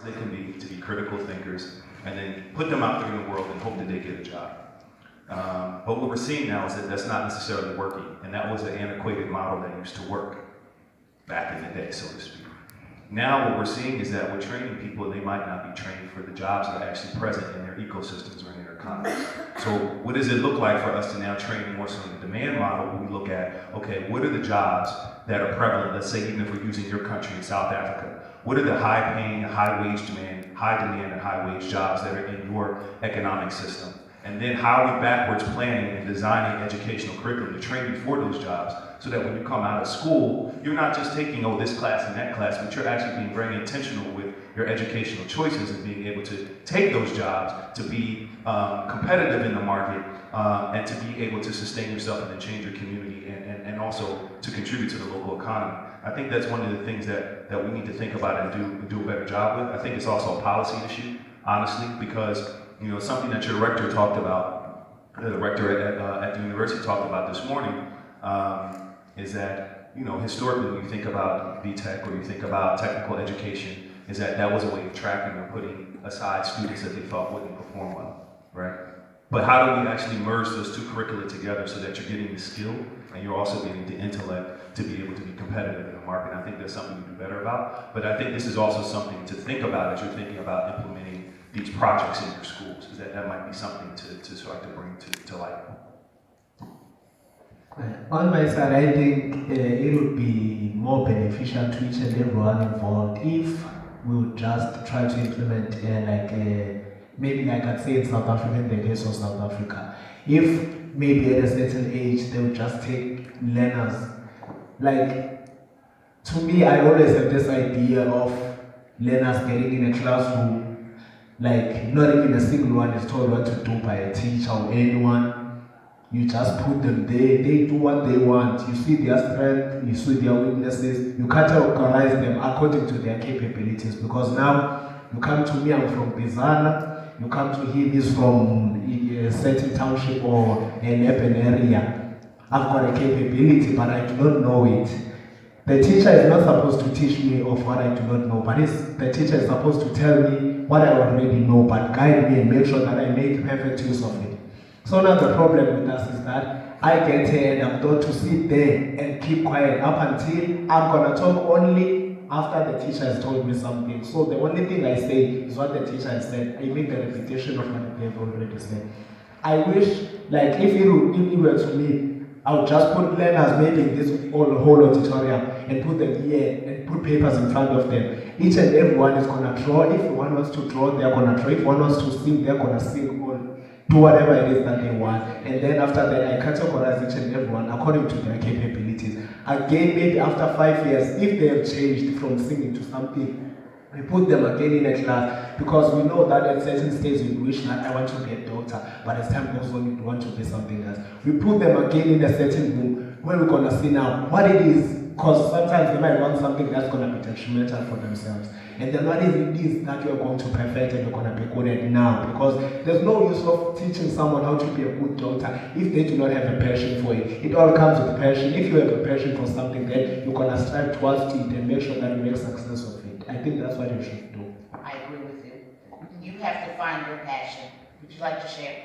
they can be to be critical thinkers, and then put them out there in the world and hope that they get a job. But what we're seeing now is that that's not necessarily working, and that was an antiquated model that used to work back in the day, so to speak. Now what we're seeing is that we're training people and they might not be trained for the jobs that are actually present in their ecosystems or in their economies. So what does it look like for us to now train more so in the demand model when we look at, okay, what are the jobs that are prevalent, let's say even if we're using your country in South Africa, what are the high paying, high demand and high wage jobs that are in your economic system? And then how are we backwards planning and designing educational curriculum to train you for those jobs so that when you come out of school, you're not just taking, oh, this class and that class, but you're actually being very intentional with your educational choices and being able to take those jobs to be competitive in the market and to be able to sustain yourself and then change your community and also to contribute to the local economy. I think that's one of the things that we need to think about and do a better job with. I think it's also a policy issue, honestly, because something that your rector talked about, the rector at the university talked about this morning, is that, historically when you think about VTech or you think about technical education, is that was a way of tracking or putting aside students that they thought wouldn't perform well, right? But how do we actually merge those two curricula together so that you're getting the skill and you're also getting the intellect to be able to be competitive in the market? I think that's something to do better about, but I think this is also something to think about as you're thinking about implementing these projects in your schools, is that might be something to start to bring to light. On my side, I think it would be more beneficial to each and everyone involved if we would just try to implement maybe like I'd say in South Africa, in the case of South Africa, if maybe at a certain age they would just take learners. Like, to me, I always have this idea of learners getting in a classroom, like not even a single one is told what to do by a teacher or anyone. You just put them there, they do what they want. You see their strength, you see their weaknesses, you categorize them according to their capabilities. Because now, you come to me, I'm from Bizana, you come to him, he's from a certain township or an urban area. I've got a capability, but I do not know it. The teacher is not supposed to teach me of what I do not know, but the teacher is supposed to tell me what I already know, but guide me and make sure that I make perfect use of it. So now the problem with us is that I get here and I'm told to sit there and keep quiet up until I'm gonna talk only after the teacher has told me something. So the only thing I say is what the teacher has said. I make the repetition of what they have already said. I wish, like, if it were to me, I would just put learners maybe in this whole auditorium and put them here and put papers in front of them. Each and everyone is gonna draw. If one wants to draw, they're gonna draw. If one wants to sing, they're gonna sing. Do whatever it is that they want, and then after that I categorize each and everyone according to their capabilities. Again, maybe after 5 years, if they have changed from singing to something, we put them again in a class, because we know that at certain stages we wish that I want to be a doctor, but as time goes on we want to be something else. We put them again in a certain room where we're gonna see now what it is, because sometimes they might want something that's gonna be detrimental for themselves. And then what is it that you're going to perfect and you're going to be good at now? Because there's no use of teaching someone how to be a good doctor if they do not have a passion for it. It all comes with passion. If you have a passion for something, then you're going to strive towards it and make sure that you make success of it. I think that's what you should do. I agree with you. You have to find your passion. Would you like to share?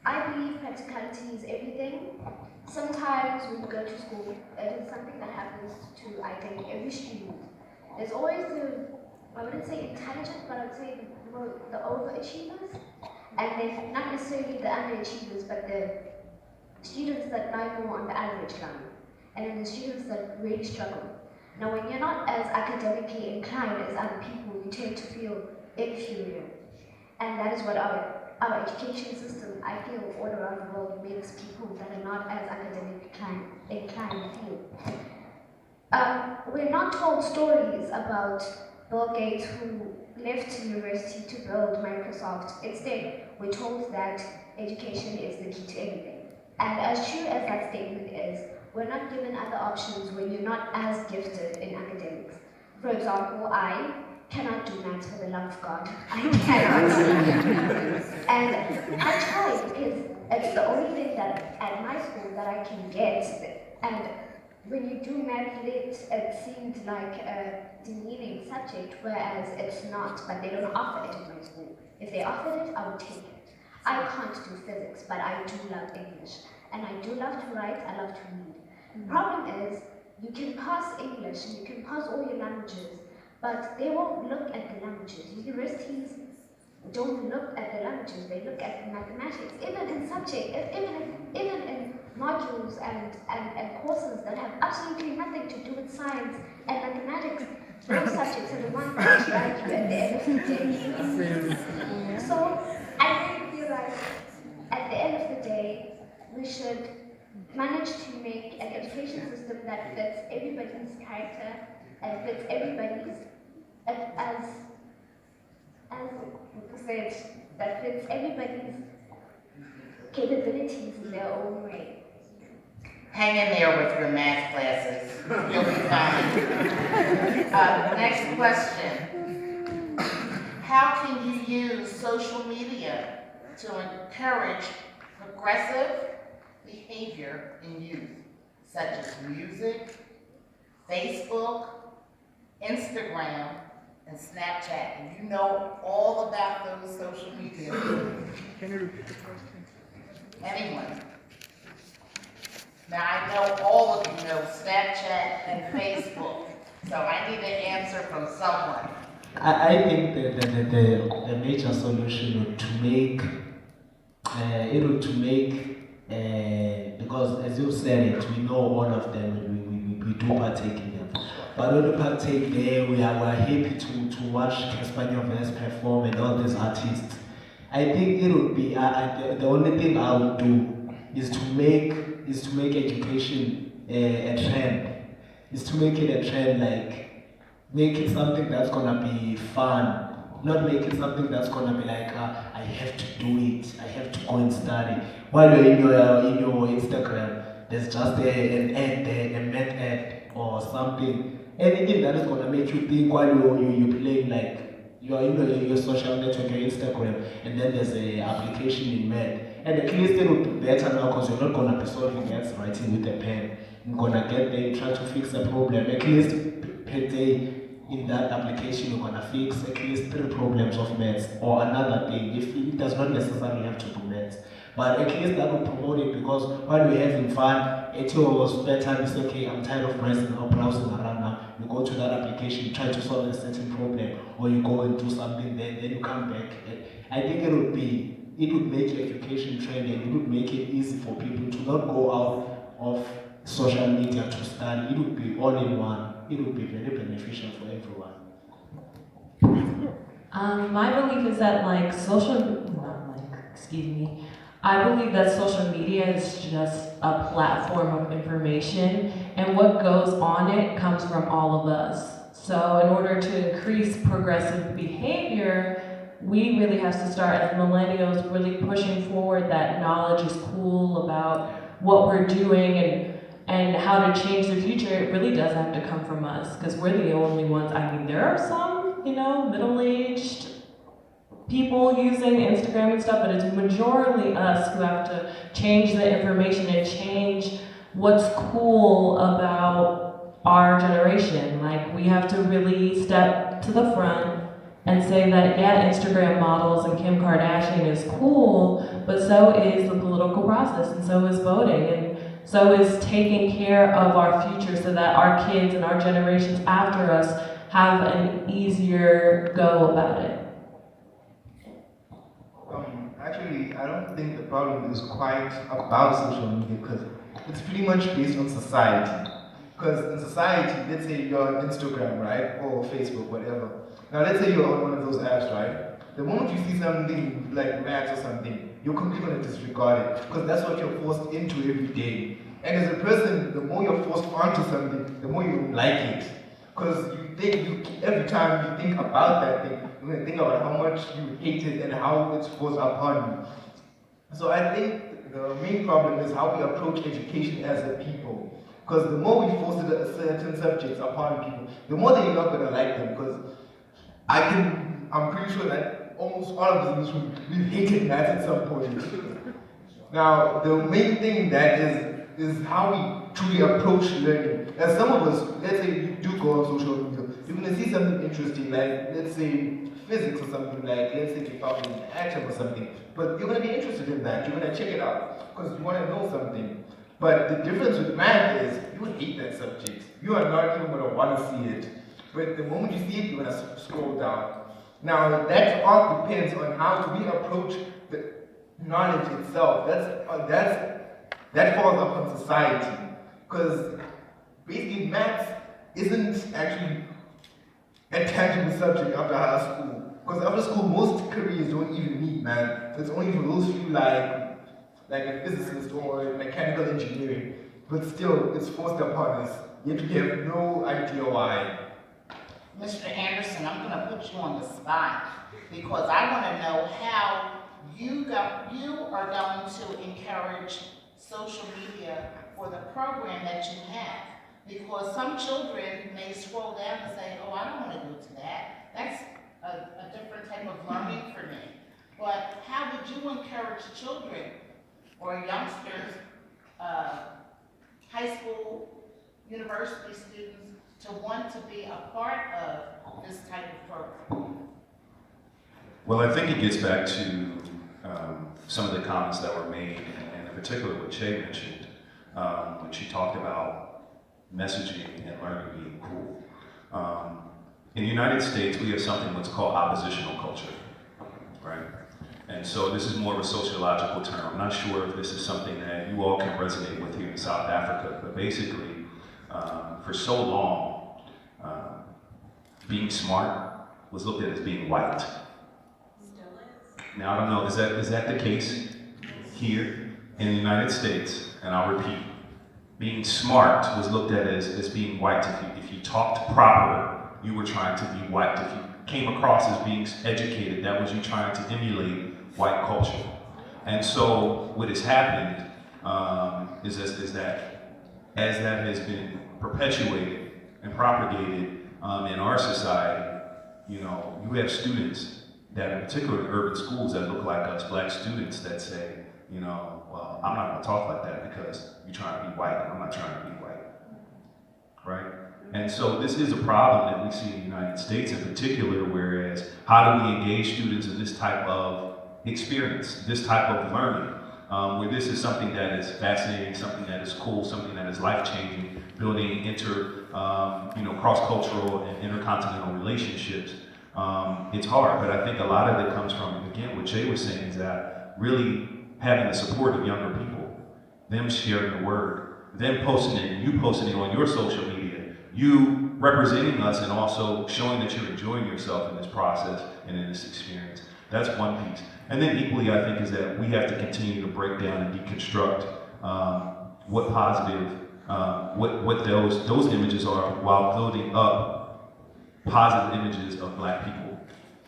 I believe practicality is everything. Sometimes when you go to school, it is something that happens to, I think, every student. There's always I wouldn't say intelligent, but I'd say the overachievers, and then not necessarily the underachievers, but the students that lie more on the average line, and then the students that really struggle. Now, when you're not as academically inclined as other people, you tend to feel inferior, and that is what our education system, I feel, all around the world makes people that are not as academically inclined feel. We're not told stories about Bill Gates who left university to build Microsoft. Instead, we're told that education is the key to everything. And as true as that statement is, we're not given other options when you're not as gifted in academics. For example, I cannot do maths for the love of God. I cannot. And I try because it's the only thing that at my school that I can get. And when you do math lit, it seemed like a demeaning subject, whereas it's not, but they don't offer it in my school. If they offered it, I would take it. I can't do physics, but I do love English. And I do love to write, I love to read. The problem is, you can pass English, and you can pass all your languages, but they won't look at the languages. Universities don't look at the languages, they look at the mathematics. Even in even in modules and courses that have absolutely nothing to do with science and mathematics, those subjects are the ones that drive you at the end of the day. So I really feel like at the end of the day, we should manage to make an education system that fits everybody's character and fits everybody's as said, that fits everybody's capabilities in their own way. Hang in there with your math classes. You'll be fine. Next question. How can you use social media to encourage progressive behavior in youth, such as music, Facebook, Instagram, and Snapchat? And you know all about those social media. Can you repeat the question? Anyone? Now I know all of you know Snapchat and Facebook, so I need an answer from someone. I think the major solution would to make because as you said it, we know all of them, we do partake in them. But when we partake there, we are happy to watch Casper Nyovest perform and all these artists. I think it would be the only thing I would do is to make education a trend. Is to make it a trend, like make it something that's gonna be fun. Not make it something that's gonna be like I have to do it. I have to go and study. While you're in your Instagram, there's just an ad there, a math ad or something. Anything that is gonna make you think while you're playing, like you're in your social network, your Instagram, and then there's an application in math. And at least it will be better now because you're not gonna be solving maths writing with a pen. You're gonna get there, try to fix a problem. At least per day in that application, you're gonna fix at least 3 problems of maths or another thing. If it does not necessarily have to do maths. But at least that will promote it, because while we're having fun, at your spare time, it's okay, I'm tired of browsing around now. You go to that application, try to solve a certain problem, or you go and do something, then you come back. I think it would make education trend, and it would make it easy for people to not go out of social media to study. It would be all in one. It would be very beneficial for everyone. My belief is that I believe that social media is just a platform of information, and what goes on it comes from all of us. So in order to increase progressive behavior, we really have to start as millennials really pushing forward that knowledge is cool about what we're doing and how to change the future. It really does have to come from us, because we're the only ones. I mean, there are some, middle-aged people using Instagram and stuff, but it's majorly us who have to change the information and change what's cool about our generation. Like, we have to really step to the front and say that, yeah, Instagram models and Kim Kardashian is cool, but so is the political process, and so is voting, and so is taking care of our future so that our kids and our generations after us have an easier go about it. Actually, I don't think the problem is quite about social media, because it's pretty much based on society. Because in society, let's say you're on Instagram, right? Or Facebook, whatever. Now let's say you're on one of those apps, right? The moment you see something like maths or something, you're completely going to disregard it, because that's what you're forced into every day. And as a person, the more you're forced onto something, the more you like it. Because every time you think about that thing, you're going to think about how much you hate it and how it's forced upon you. So I think the main problem is how we approach education as a people. Because the more we force certain subjects upon people, the more that you're not going to like them. Because I'm pretty sure that almost all of us in this room, we've hated math at some point. Now, the main thing that is is how we truly approach learning. As some of us, let's say you do go on social media, you're gonna see something interesting, like let's say physics or something, like let's say you found an atom or something, but you're gonna be interested in that, you're gonna check it out, because you wanna know something. But the difference with math is, you hate that subject. You are not even gonna wanna see it. But the moment you see it, you're gonna scroll down. Now, that all depends on how we approach the knowledge itself. That falls upon society. Because basically maths isn't actually a tangible subject after high school. Because after school, most careers don't even need math. It's only for those few like a physicist or mechanical engineering. But still, it's forced upon us. Yet we have no idea why. Mr. Anderson, I'm going to put you on the spot because I want to know how you are going to encourage social media for the program that you have. Because some children may scroll down and say, oh, I don't want to go to that. That's a different type of learning for me. But how would you encourage children or youngsters, high school, university students, to want to be a part of this type of program? Well, I think it gets back to some of the comments that were made, and in particular what Che mentioned, when she talked about messaging and learning being cool. In the United States, we have something what's called oppositional culture, right? And so this is more of a sociological term. I'm not sure if this is something that you all can resonate with here in South Africa, but basically, for so long, being smart was looked at as being white. Still is. Now, I don't know, is that the case here in the United States? And I'll repeat, being smart was looked at as being white. If you talked proper, you were trying to be white. If you came across as being educated, that was you trying to emulate white culture. And so what has happened is that as that has been perpetuated and propagated in our society, you know, you have students that, in particular in urban schools, that look like us, black students, that say, you know, well, I'm not going to talk like that because you're trying to be white, and I'm not trying to be white, right? And so this is a problem that we see in the United States in particular, whereas how do we engage students in this type of experience, this type of learning, where this is something that is fascinating, something that is cool, something that is life-changing, building cross-cultural and intercontinental relationships. It's hard, but I think a lot of it comes from, again, what Jay was saying, is that really having the support of younger people, them sharing the word, them posting it, you posting it on your social media, you representing us and also showing that you're enjoying yourself in this process and in this experience. That's one piece. And then equally, I think, is that we have to continue to break down and deconstruct what positive, what those images are, while building up positive images of black people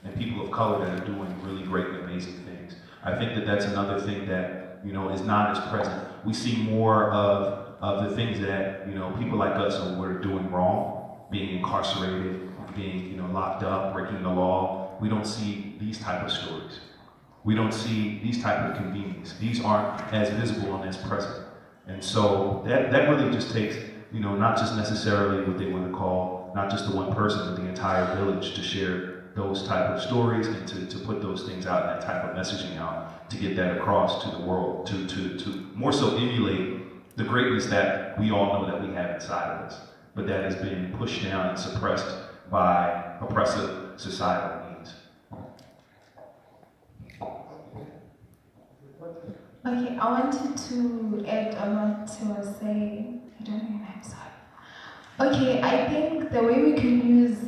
and people of color that are doing really great and amazing things. I think that that's another thing that, you know, is not as present. We see more of the things that, you know, people like us are doing wrong, being incarcerated, being, you know, locked up, breaking the law. We don't see these type of stories. We don't see these type of convenience. These aren't as visible and as present. And so that really just takes, you know, not just necessarily what they want to call, not just the one person, but the entire village to share those type of stories and to put those things out, that type of messaging out, to get that across to the world, to more so emulate the greatness that we all know that we have inside of us, but that has been pushed down and suppressed by oppressive societal means. Okay, I wanted to add on what she was saying. I don't know, I'm sorry. Okay, I think the way we can use